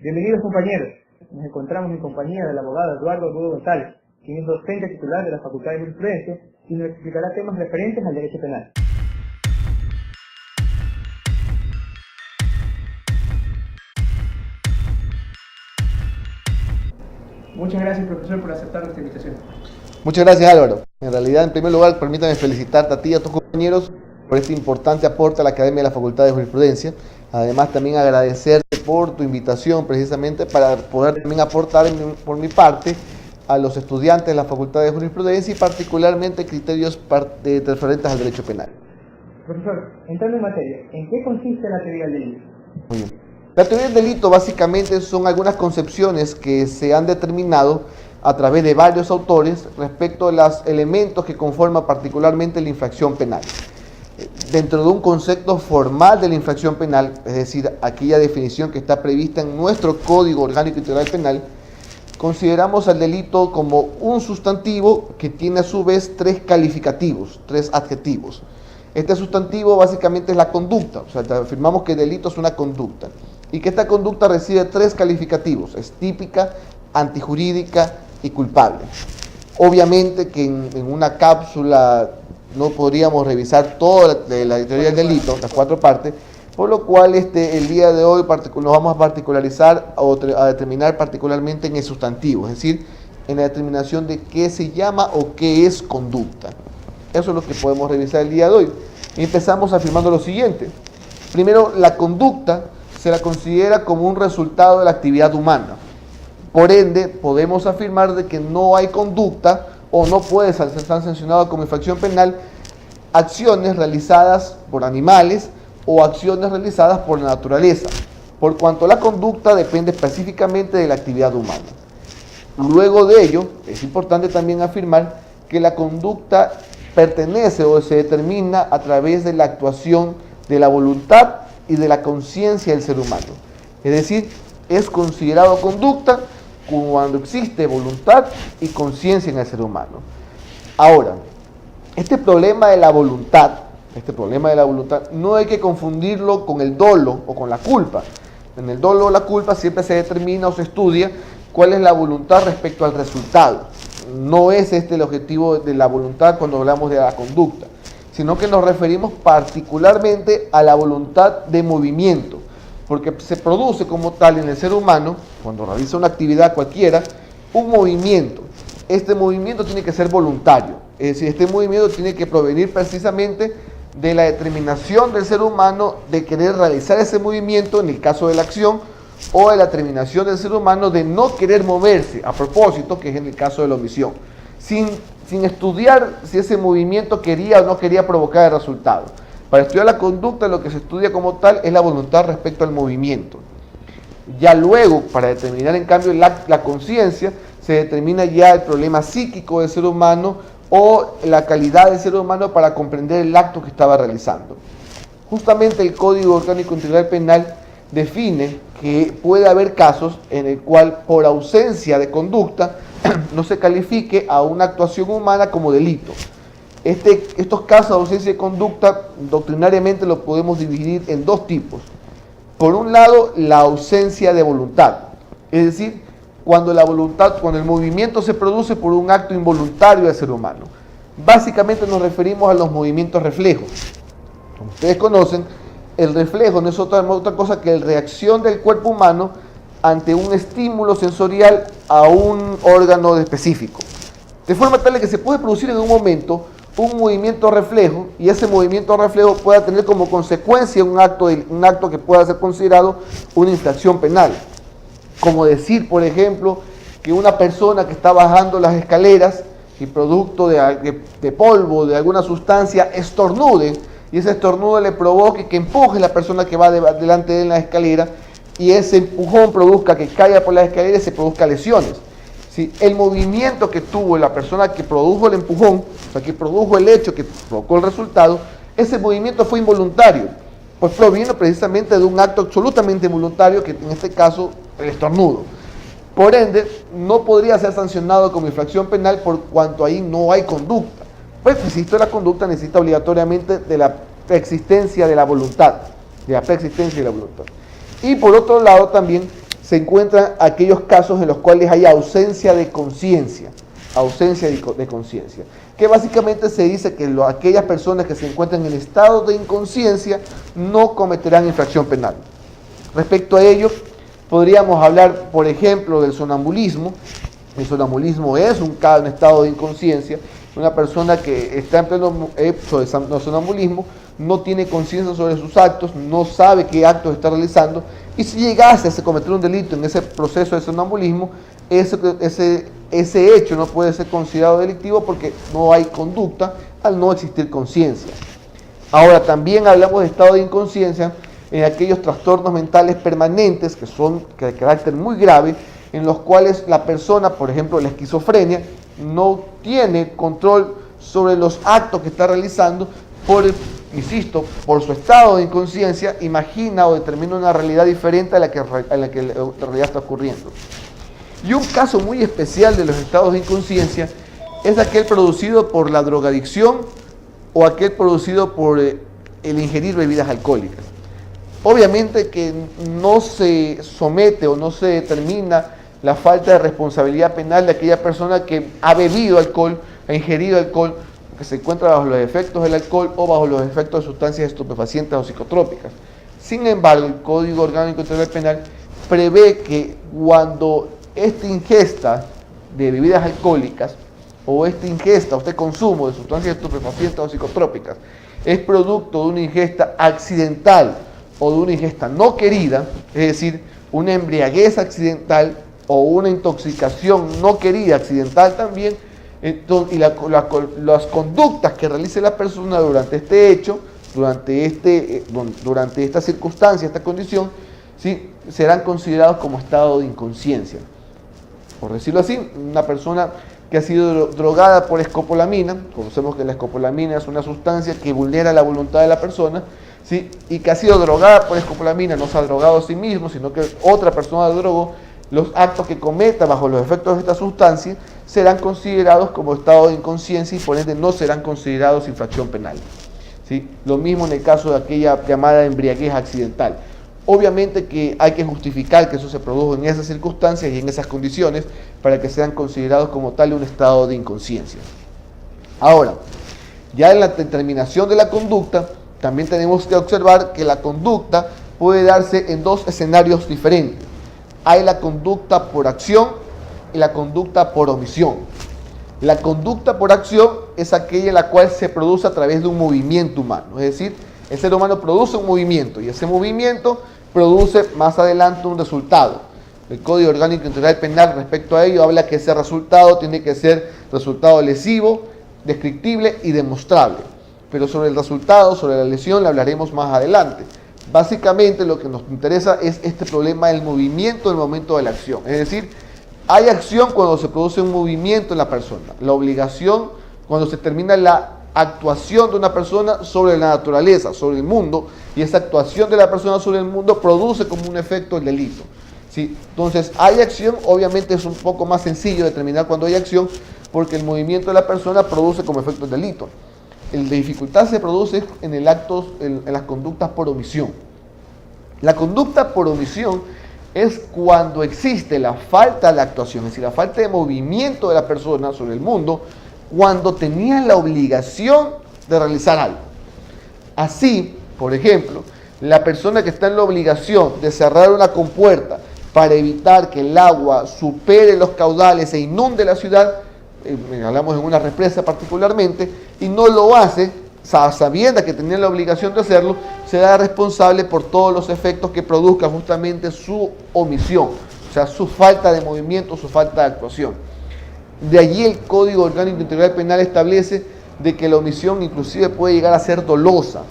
Bienvenidos compañeros, nos encontramos en compañía del abogado Eduardo Rudo González, quien es docente titular de la Facultad de Jurisprudencia y nos explicará temas referentes al derecho penal. Muchas gracias, profesor, por aceptar nuestra invitación. Muchas gracias, Álvaro. En realidad, en primer lugar, permítame felicitarte a ti y a tus compañeros por este importante aporte a la Academia de la Facultad de Jurisprudencia. Además, también agradecerte por tu invitación, precisamente para poder también aportar por mi parte a los estudiantes de la Facultad de Jurisprudencia y particularmente criterios referentes al derecho penal. Profesor, entrando en materia, ¿en qué consiste la teoría del delito? Muy bien. La teoría del delito básicamente son algunas concepciones que se han determinado a través de varios autores respecto a los elementos que conforman particularmente la infracción penal. Dentro de un concepto formal de la infracción penal, es decir, aquella definición que está prevista en nuestro Código Orgánico Integral Penal, consideramos al delito como un sustantivo que tiene a su vez tres calificativos, tres adjetivos. Este sustantivo básicamente es la conducta, o sea, afirmamos que el delito es una conducta y que esta conducta recibe tres calificativos, es típica, antijurídica y culpable. Obviamente que en una cápsula no podríamos revisar toda la teoría del delito, las cuatro partes, por lo cual el día de hoy nos vamos a particularizar a determinar particularmente en el sustantivo, es decir, en la determinación de qué se llama o qué es conducta. Eso es lo que podemos revisar el día de hoy. Y empezamos afirmando lo siguiente. Primero, la conducta se la considera como un resultado de la actividad humana. Por ende, podemos afirmar de que no hay conducta o no puede ser sancionado como infracción penal acciones realizadas por animales o acciones realizadas por la naturaleza, por cuanto la conducta depende específicamente de la actividad humana. Luego de ello, es importante también afirmar que la conducta pertenece o se determina a través de la actuación de la voluntad y de la conciencia del ser humano. Es decir, es considerado conducta cuando existe voluntad y conciencia en el ser humano. Ahora, este problema de la voluntad no hay que confundirlo con el dolo o con la culpa. En el dolo o la culpa siempre se determina o se estudia cuál es la voluntad respecto al resultado. No es el objetivo de la voluntad cuando hablamos de la conducta, sino que nos referimos particularmente a la voluntad de movimiento, porque se produce como tal en el ser humano, cuando realiza una actividad cualquiera, un movimiento. Este movimiento tiene que ser voluntario, es decir, este movimiento tiene que provenir precisamente de la determinación del ser humano de querer realizar ese movimiento en el caso de la acción, o de la determinación del ser humano de no querer moverse a propósito, que es en el caso de la omisión, sin estudiar si ese movimiento quería o no quería provocar el resultado. Para estudiar la conducta, lo que se estudia como tal es la voluntad respecto al movimiento. Ya luego, para determinar en cambio la conciencia, se determina ya el problema psíquico del ser humano o la calidad del ser humano para comprender el acto que estaba realizando. Justamente el Código Orgánico Integral Penal define que puede haber casos en el cual por ausencia de conducta no se califique a una actuación humana como delito. Estos casos de ausencia de conducta doctrinariamente los podemos dividir en dos tipos. Por un lado, la ausencia de voluntad, es decir, cuando el movimiento se produce por un acto involuntario del ser humano. Básicamente nos referimos a los movimientos reflejos. Como ustedes conocen, el reflejo no es otra cosa que la reacción del cuerpo humano ante un estímulo sensorial a un órgano específico. De forma tal que se puede producir en un momento un movimiento reflejo y ese movimiento reflejo pueda tener como consecuencia un acto que pueda ser considerado una infracción penal. Como decir, por ejemplo, que una persona que está bajando las escaleras y producto de polvo, de alguna sustancia, estornude, y ese estornudo le provoque que empuje a la persona que va delante de él en la escalera y ese empujón produzca que caiga por la escalera y se produzca lesiones. Si el movimiento que tuvo la persona que produjo el empujón, o sea, que produjo el hecho que provocó el resultado, ese movimiento fue involuntario, pues proviene precisamente de un acto absolutamente involuntario, que en este caso el estornudo. Por ende, no podría ser sancionado como infracción penal por cuanto ahí no hay conducta. Pues si existe la conducta, necesita obligatoriamente de la preexistencia de la voluntad, Y por otro lado también se encuentran aquellos casos en los cuales hay ausencia de conciencia, que básicamente se dice que aquellas personas que se encuentran en estado de inconsciencia no cometerán infracción penal. Respecto a ello, podríamos hablar, por ejemplo, del sonambulismo. El sonambulismo es un estado de inconsciencia. Una persona que está en pleno hecho de sonambulismo no tiene conciencia sobre sus actos, no sabe qué actos está realizando, y si llegase a cometer un delito en ese proceso de sonambulismo, ese hecho no puede ser considerado delictivo porque no hay conducta al no existir conciencia. Ahora, también hablamos de estado de inconsciencia en aquellos trastornos mentales permanentes que son de carácter muy grave, en los cuales la persona, por ejemplo, la esquizofrenia, no tiene control sobre los actos que está realizando por su estado de inconsciencia, imagina o determina una realidad diferente a la que en realidad está ocurriendo. Y un caso muy especial de los estados de inconsciencia es aquel producido por la drogadicción o aquel producido por el ingerir bebidas alcohólicas. Obviamente que no se somete o no se determina la falta de responsabilidad penal de aquella persona que ha bebido alcohol, ha ingerido alcohol, que se encuentra bajo los efectos del alcohol o bajo los efectos de sustancias estupefacientes o psicotrópicas. Sin embargo, el Código Orgánico Integral Penal prevé que cuando esta ingesta de bebidas alcohólicas o esta ingesta, este consumo de sustancias estupefacientes o psicotrópicas es producto de una ingesta accidental o de una ingesta no querida, es decir, una embriaguez accidental o una intoxicación no querida accidental también, y las conductas que realice la persona durante este hecho, durante esta circunstancia, esta condición, ¿sí?, serán considerados como estado de inconsciencia. Por decirlo así, una persona que ha sido drogada por escopolamina, conocemos que la escopolamina es una sustancia que vulnera la voluntad de la persona, ¿sí?, y que ha sido drogada por escopolamina, no se ha drogado a sí mismo, sino que otra persona lo drogó, los actos que cometa bajo los efectos de esta sustancia serán considerados como estado de inconsciencia y por ende no serán considerados infracción penal, ¿sí? Lo mismo en el caso de aquella llamada embriaguez accidental. Obviamente que hay que justificar que eso se produjo en esas circunstancias y en esas condiciones para que sean considerados como tal un estado de inconsciencia. Ahora, ya en la determinación de la conducta, también tenemos que observar que la conducta puede darse en dos escenarios diferentes. Hay la conducta por acción y la conducta por omisión. La conducta por acción es aquella en la cual se produce a través de un movimiento humano, es decir, el ser humano produce un movimiento y ese movimiento produce más adelante un resultado. El Código Orgánico Integral Penal respecto a ello habla que ese resultado tiene que ser resultado lesivo, descriptible y demostrable. Pero sobre el resultado, sobre la lesión, le hablaremos más adelante. Básicamente lo que nos interesa es este problema del movimiento en el momento de la acción. Es decir, hay acción cuando se produce un movimiento en la persona. La obligación cuando se termina la actuación de una persona sobre la naturaleza, sobre el mundo, y esa actuación de la persona sobre el mundo produce como un efecto el delito, ¿sí? Entonces, hay acción, obviamente es un poco más sencillo determinar cuando hay acción, porque el movimiento de la persona produce como efecto el delito. La dificultad se produce en las conductas por omisión. La conducta por omisión es cuando existe la falta de actuación, es decir, la falta de movimiento de la persona sobre el mundo, cuando tenía la obligación de realizar algo. Así, por ejemplo, la persona que está en la obligación de cerrar una compuerta para evitar que el agua supere los caudales e inunde la ciudad, hablamos en una represa particularmente, y no lo hace, sabiendo que tenía la obligación de hacerlo, será responsable por todos los efectos que produzca justamente su omisión, o sea, su falta de movimiento, su falta de actuación. De allí el Código Orgánico Integral Penal establece de que la omisión inclusive puede llegar a ser dolosa.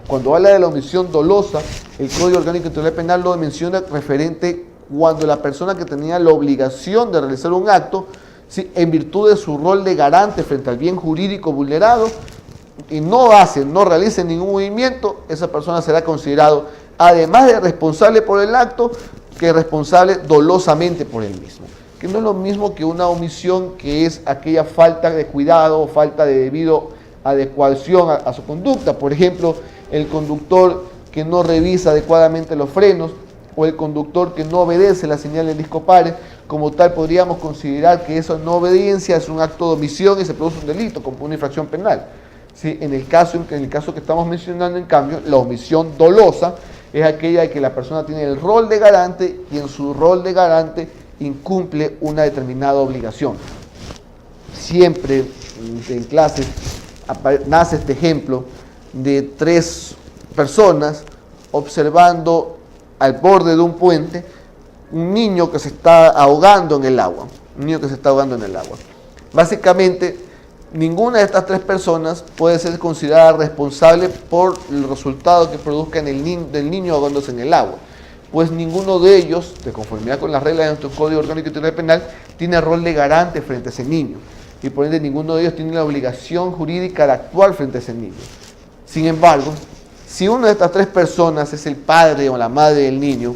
Cuando habla de la omisión dolosa, el Código Orgánico Integral Penal lo menciona referente cuando la persona que tenía la obligación de realizar un acto, ¿sí?, en virtud de su rol de garante frente al bien jurídico vulnerado, y no realice ningún movimiento, esa persona será considerado, además de responsable por el acto, que responsable dolosamente por el mismo. Que no es lo mismo que una omisión, que es aquella falta de cuidado o falta de debido adecuación a su conducta. Por ejemplo, el conductor que no revisa adecuadamente los frenos o el conductor que no obedece la señal del disco pares, como tal podríamos considerar que esa no obediencia es un acto de omisión y se produce un delito, como una infracción penal. ¿Sí? En el caso que estamos mencionando, en cambio, la omisión dolosa es aquella de que la persona tiene el rol de garante y en su rol de garante incumple una determinada obligación. Siempre en clase nace este ejemplo de 3 personas observando al borde de un puente un niño que se está ahogando en el agua. Básicamente, ninguna de estas 3 personas puede ser considerada responsable por el resultado que produzca del niño ahogándose en el agua, pues ninguno de ellos, de conformidad con las reglas de nuestro Código Orgánico Integral Penal, tiene rol de garante frente a ese niño, y por ende ninguno de ellos tiene la obligación jurídica de actuar frente a ese niño. Sin embargo, si una de estas 3 personas es el padre o la madre del niño,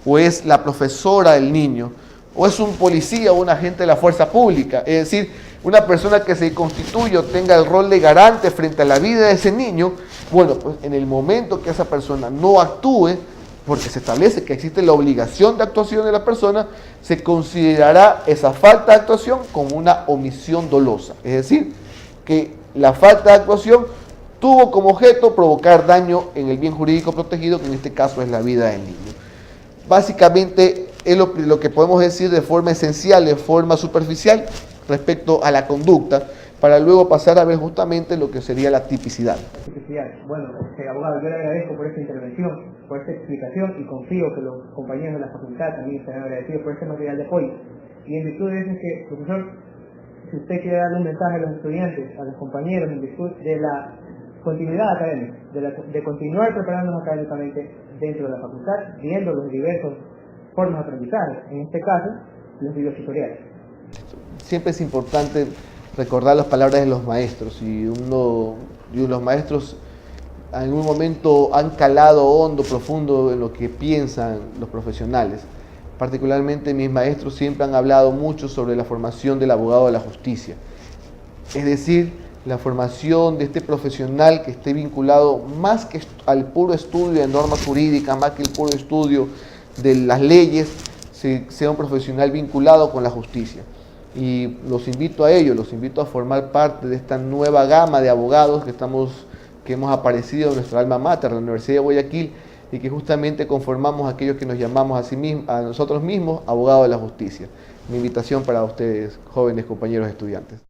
o es la profesora del niño, o es un policía o un agente de la fuerza pública, es decir, una persona que se constituye o tenga el rol de garante frente a la vida de ese niño, bueno, pues en el momento que esa persona no actúe, porque se establece que existe la obligación de actuación de la persona, se considerará esa falta de actuación como una omisión dolosa. Es decir, que la falta de actuación tuvo como objeto provocar daño en el bien jurídico protegido, que en este caso es la vida del niño. Básicamente es lo que podemos decir de forma esencial, de forma superficial, respecto a la conducta, para luego pasar a ver justamente lo que sería la tipicidad. Bueno, abogado, yo le agradezco por esta intervención, por esta explicación, y confío que los compañeros de la facultad también estarán agradecidos por este material de apoyo. Y en virtud de eso, que, profesor, si usted quiere darle un mensaje a los estudiantes, a los compañeros, en virtud de la continuidad académica, de continuar preparándonos académicamente dentro de la facultad, viendo los diversos formas de aprendizaje, en este caso, los videos tutoriales. Siempre es importante recordar las palabras de los maestros, y los maestros en algún momento han calado hondo, profundo en lo que piensan los profesionales. Particularmente mis maestros siempre han hablado mucho sobre la formación del abogado de la justicia, es decir, la formación de este profesional que esté vinculado más que al puro estudio de normas jurídicas, más que el puro estudio de las leyes, sea un profesional vinculado con la justicia. Y los invito a ello, los invito a formar parte de esta nueva gama de abogados que hemos aparecido en nuestra alma mater, la Universidad de Guayaquil, y que justamente conformamos aquellos que nos llamamos a nosotros mismos abogados de la justicia. Mi invitación para ustedes, jóvenes compañeros estudiantes.